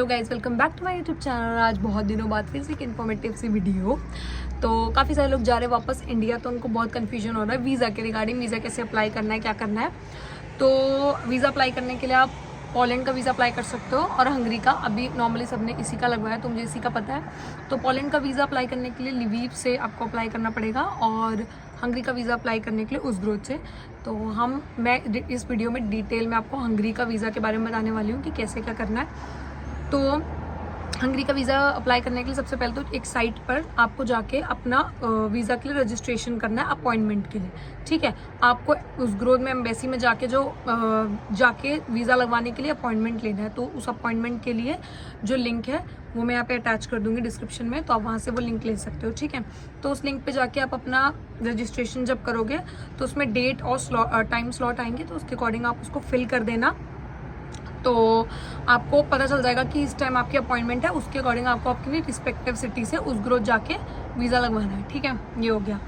Hello guys, welcome back to my YouTube channel. आज बहुत दिनों बाद फिर से एक इन्फॉर्मेटिव सी वीडियो। तो काफ़ी सारे लोग जा रहे हैं वापस इंडिया, तो उनको बहुत कन्फ्यूजन हो रहा है वीज़ा के रिगार्डिंग। वीज़ा कैसे अप्लाई करना है, क्या करना है। तो वीज़ा अप्लाई करने के लिए आप पोलैंड का वीज़ा अप्लाई कर सकते हो और हंगरी का। अभी नॉर्मली सबने इसी का लगवाया, तो मुझे इसी का पता है। तो पोलैंड का वीज़ा अप्लाई करने के लिए लिवीव से आपको अप्लाई करना पड़ेगा और हंगरी का वीज़ा अप्लाई करने के लिए उज़ग्रोद से। तो मैं इस वीडियो में डिटेल में आपको हंगरी का वीज़ा के बारे में बताने वाली हूँ कि कैसे क्या करना है। तो हंगरी का वीज़ा अप्लाई करने के लिए सबसे पहले तो एक साइट पर आपको जाके अपना वीज़ा के लिए रजिस्ट्रेशन करना है अपॉइंटमेंट के लिए। ठीक है, आपको उस ग्रोथ में एम्बेसी में जाके जाके वीज़ा लगवाने के लिए अपॉइंटमेंट लेना है। तो उस अपॉइंटमेंट के लिए जो लिंक है वो मैं यहाँ पे अटैच कर दूंगी डिस्क्रिप्शन में, तो आप वहाँ से वो लिंक ले सकते हो। ठीक है, तो उस लिंक पे जाके आप अपना रजिस्ट्रेशन जब करोगे तो उसमें डेट और टाइम स्लॉट आएंगे, तो उसके अकॉर्डिंग आप उसको फिल कर देना। तो आपको पता चल जाएगा कि इस टाइम आपकी अपॉइंटमेंट है, उसके अकॉर्डिंग आपको अपनी रिस्पेक्टिव सिटी से उस ग्रोथ जाके वीज़ा लगवाना है। ठीक है, ये हो गया।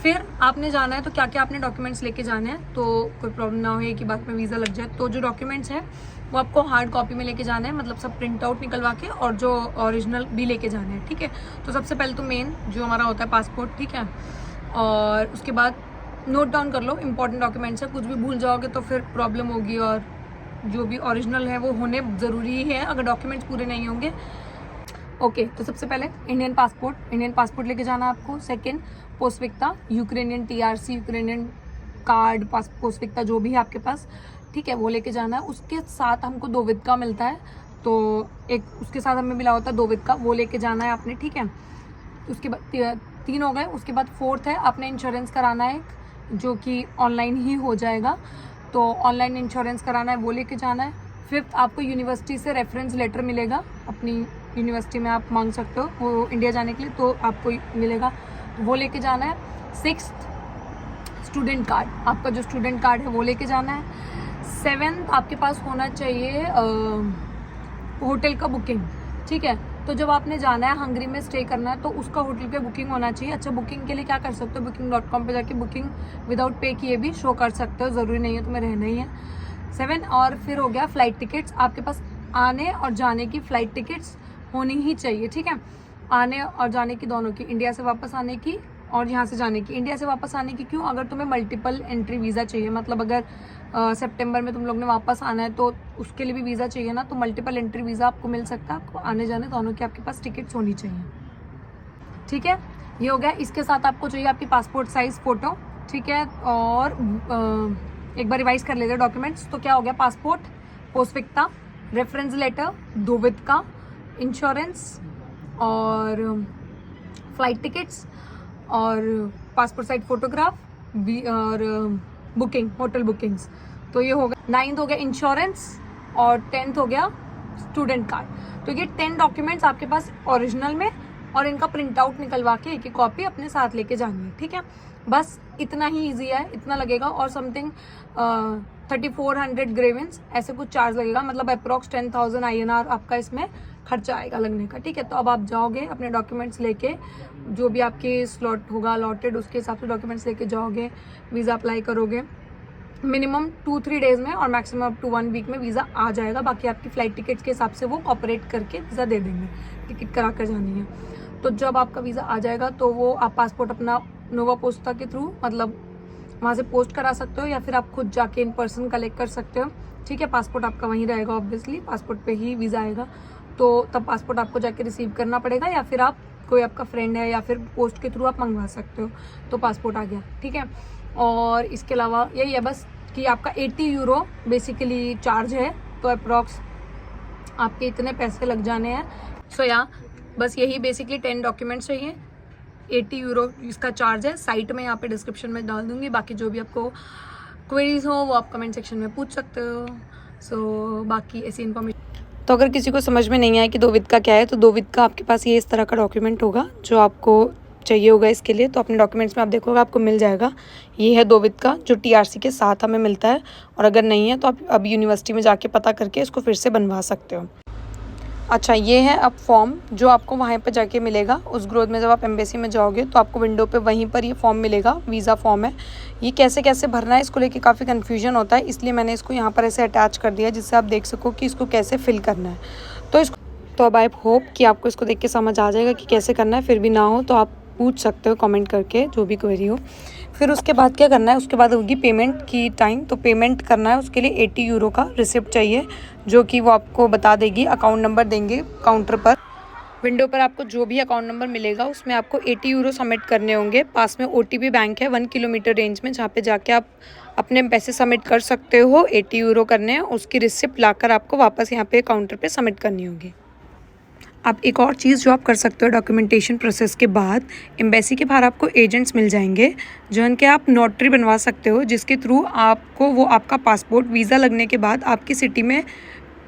फिर आपने जाना है तो क्या क्या आपने डॉक्यूमेंट्स लेके जाने हैं, तो कोई प्रॉब्लम ना हो कि बाद में वीज़ा लग जाए। तो जो डॉक्यूमेंट्स हैं वो आपको हार्ड कॉपी में लेके जाना है, मतलब सब प्रिंट आउट निकलवा के, और जो ओरिजिनल भी लेके जाना है। ठीक है, तो सबसे पहले तो मेन जो हमारा होता है पासपोर्ट। ठीक है, और उसके बाद नोट डाउन कर लो, इंपॉर्टेंट डॉक्यूमेंट्स है, कुछ भी भूल जाओगे तो फिर प्रॉब्लम होगी। और जो भी ओरिजिनल है वो होने ज़रूरी है अगर डॉक्यूमेंट्स पूरे नहीं होंगे। ओके, तो सबसे पहले इंडियन पासपोर्ट लेके जाना है आपको। सेकंड, पोस्टविक्ता, यूक्रेनियन TRC, यूक्रेनियन कार्ड, पोस्टविक्ता जो भी है आपके पास, ठीक है, वो लेके जाना है। उसके साथ हमको दोवित्का मिलता है, तो एक उसके साथ हमें मिला होता है दोवित्का, वो लेके जाना है आपने। ठीक है, उसके बाद 3 हो गए। उसके बाद 4th है, आपने इंश्योरेंस कराना है जो कि ऑनलाइन ही हो जाएगा, तो ऑनलाइन इंश्योरेंस कराना है, वो लेके जाना है। 5th, आपको यूनिवर्सिटी से रेफरेंस लेटर मिलेगा, अपनी यूनिवर्सिटी में आप मांग सकते हो वो इंडिया जाने के लिए, तो आपको मिलेगा, वो लेके जाना है। 6th, स्टूडेंट कार्ड, आपका जो स्टूडेंट कार्ड है वो लेके जाना है। 7th, आपके पास होना चाहिए होटल का बुकिंग। ठीक है, तो जब आपने जाना है हंगरी में स्टे करना है तो उसका होटल पे बुकिंग होना चाहिए। अच्छा, बुकिंग के लिए क्या कर सकते हो, booking.com पे जाके बुकिंग विदाउट पे किए भी शो कर सकते हो, ज़रूरी नहीं है तुम्हें रहना ही है। 7, और फिर हो गया फ्लाइट टिकट्स। आपके पास आने और जाने की फ़्लाइट टिकट्स होनी ही चाहिए। ठीक है, आने और जाने की दोनों की, इंडिया से वापस आने की और यहाँ से जाने की। इंडिया से वापस आने की क्यों, अगर तुम्हें मल्टीपल एंट्री वीज़ा चाहिए, मतलब अगर सितंबर में तुम लोग ने वापस आना है तो उसके लिए भी वीज़ा चाहिए ना, तो मल्टीपल एंट्री वीज़ा आपको मिल सकता है। आपको आने जाने दोनों की आपके पास टिकट्स होनी चाहिए। ठीक है, ये हो गया। इसके साथ आपको चाहिए आपकी पासपोर्ट साइज़ फ़ोटो। ठीक है, और एक बार रिवाइज कर लेते हैं डॉक्यूमेंट्स। तो क्या हो गया, पासपोर्ट, पोस्टविक्ता, रेफरेंस लेटर, दोवित्का, इंश्योरेंस और फ्लाइट टिकट्स और पासपोर्ट साइज फोटोग्राफ और बुकिंग, होटल बुकिंग्स। तो ये हो गया। 9th हो गया इंश्योरेंस और 10th हो गया स्टूडेंट कार्ड। तो ये 10 डॉक्यूमेंट्स आपके पास ओरिजिनल में, और इनका प्रिंट आउट निकलवा के एक कॉपी अपने साथ लेके जानी है। ठीक है, बस इतना ही ईजी है, इतना लगेगा। और समथिंग 3400 ग्रेविन्स ऐसे कुछ चार्ज लगेगा, मतलब अप्रॉक्स 10,000 INR आपका इसमें खर्चा आएगा लगने का। ठीक है, तो अब आप जाओगे अपने डॉक्यूमेंट्स लेके, जो भी आपके स्लॉट होगा अलॉटेड उसके हिसाब से डॉक्यूमेंट्स लेके जाओगे, वीज़ा अप्लाई करोगे। मिनिमम 2-3 डेज में और मैक्सिमम अप टू 1 वीक में वीज़ा आ जाएगा। बाकी आपकी फ़्लाइट टिकट्स के हिसाब से वो ऑपरेट करके वीज़ा दे देंगे, टिकट करा कर जानी है। तो जब आपका वीज़ा आ जाएगा तो वो आप पासपोर्ट अपना नोवा पोस्टा के थ्रू, मतलब वहाँ से पोस्ट करा सकते हो, या फिर आप खुद जाके इन पर्सन कलेक्ट कर सकते हो। ठीक है, पासपोर्ट आपका वहीं रहेगा, ऑब्वियसली पासपोर्ट पे ही वीज़ा आएगा, तो तब पासपोर्ट आपको जाके रिसीव करना पड़ेगा, या फिर आप कोई आपका फ्रेंड है या फिर पोस्ट के थ्रू आप मंगवा सकते हो, तो पासपोर्ट आ गया। ठीक है, और इसके अलावा यही है बस कि आपका 80 यूरो बेसिकली चार्ज है, तो अप्रॉक्स आपके इतने पैसे लग जाने हैं। सो या बस यही बेसिकली 10 डॉक्यूमेंट्स चाहिए, 80 यूरो इसका चार्ज है। साइट में यहाँ पे डिस्क्रिप्शन में डाल दूंगी, बाकी जो भी आपको क्वेरीज हो वो आप कमेंट सेक्शन में पूछ सकते हो। सो बाकी ऐसी इन्फॉर्मेशन, तो अगर किसी को समझ में नहीं आया कि दोवित्का क्या है, तो दोवित्का आपके पास ये इस तरह का डॉक्यूमेंट होगा जो आपको चाहिए होगा इसके लिए। तो अपने डॉक्यूमेंट्स में आप देखोगे आपको मिल जाएगा। ये है दोवित्का जो TRC के साथ हमें मिलता है, और अगर नहीं है तो आप अब यूनिवर्सिटी में जाके पता करके इसको फिर से बनवा सकते हो। अच्छा, ये है अब फॉर्म जो आपको वहाँ पे जाके मिलेगा उस ग्रोथ में। जब आप एम्बेसी में जाओगे तो आपको विंडो पे वहीं पर ये फॉर्म मिलेगा, वीज़ा फॉर्म है। ये कैसे कैसे भरना है इसको लेके काफ़ी कन्फ्यूजन होता है, इसलिए मैंने इसको यहाँ पर ऐसे अटैच कर दिया जिससे आप देख सको कि इसको कैसे फिल करना है। तो इसको तो अब आई होप कि आपको इसको देख के समझ आ जाएगा कि कैसे करना है। फिर भी ना हो तो आप पूछ सकते हो कमेंट करके, जो भी क्वेरी हो। फिर उसके बाद क्या करना है, उसके बाद होगी पेमेंट की टाइम। तो पेमेंट करना है उसके लिए 80 यूरो का रिसिप्ट चाहिए, जो कि वो आपको बता देगी। अकाउंट नंबर देंगे काउंटर पर, विंडो पर आपको जो भी अकाउंट नंबर मिलेगा उसमें आपको 80 यूरो सबमिट करने होंगे। पास में OTP बैंक है 1 किलोमीटर रेंज में, जहाँ पे जाके आप अपने पैसे सबमिट कर सकते हो। 80 यूरो करने हैं, उसकी रिसिप्ट लाकर आपको वापस यहाँ पे काउंटर पे सबमिट करनी होगी। अब एक और चीज़ जो आप कर सकते हो डॉक्यूमेंटेशन प्रोसेस के बाद, एम्बेसी के बाहर आपको एजेंट्स मिल जाएंगे जो उनके आप नोटरी बनवा सकते हो, जिसके थ्रू आपको वो आपका पासपोर्ट वीज़ा लगने के बाद आपकी सिटी में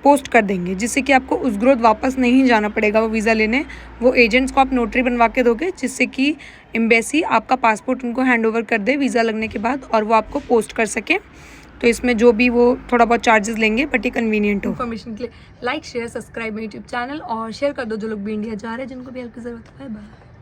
पोस्ट कर देंगे, जिससे कि आपको उस वापस नहीं जाना पड़ेगा वो वीज़ा लेने। वो एजेंट्स को आप नोटरी बनवा के दोगे, जिससे कि एम्बेसी आपका पासपोर्ट उनको हैंड ओवर कर दे वीज़ा लगने के बाद, और वो आपको पोस्ट कर सके। तो इसमें जो भी वो थोड़ा बहुत चार्जेस लेंगे, बट ये कन्वीनियंट हो। इन्फॉर्मेशन के लिए लाइक शेयर सब्सक्राइब मेरे यूट्यूब चैनल, और शेयर कर दो जो लोग भी इंडिया जा रहे हैं, जिनको भी हेल्प की ज़रूरत है। Bye bye.